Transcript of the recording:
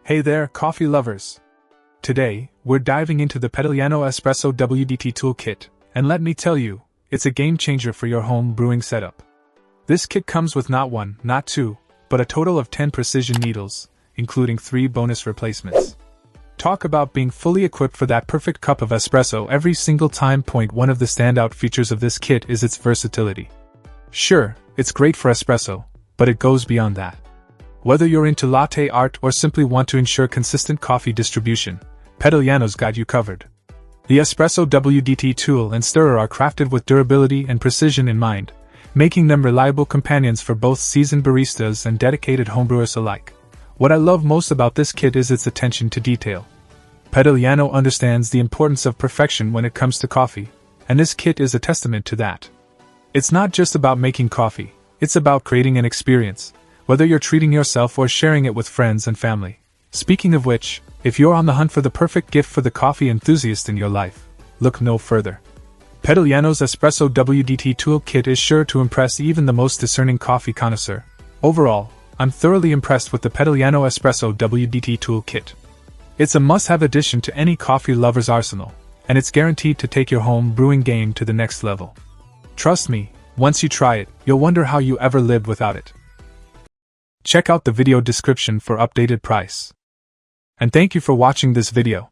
Hey there, coffee lovers! Today, we're diving into the PETILIANO Espresso WDT Toolkit, and let me tell you, it's a game changer for your home brewing setup. This kit comes with not one, not two, but a total of 10 precision needles, including 3 bonus replacements. Talk about being fully equipped for that perfect cup of espresso every single time. One of the standout features of this kit is its versatility. Sure, it's great for espresso, but it goes beyond that. Whether you're into latte art or simply want to ensure consistent coffee distribution, PETILIANO's got you covered. The Espresso WDT tool and stirrer are crafted with durability and precision in mind, making them reliable companions for both seasoned baristas and dedicated homebrewers alike. What I love most about this kit is its attention to detail. PETILIANO understands the importance of perfection when it comes to coffee, and this kit is a testament to that. It's not just about making coffee, it's about creating an experience, whether you're treating yourself or sharing it with friends and family. Speaking of which, if you're on the hunt for the perfect gift for the coffee enthusiast in your life, look no further. PETILIANO's Espresso WDT Toolkit is sure to impress even the most discerning coffee connoisseur. Overall, I'm thoroughly impressed with the PETILIANO Espresso WDT Toolkit. It's a must-have addition to any coffee lover's arsenal, and it's guaranteed to take your home brewing game to the next level. Trust me, once you try it, you'll wonder how you ever lived without it. Check out the video description for updated price. And thank you for watching this video.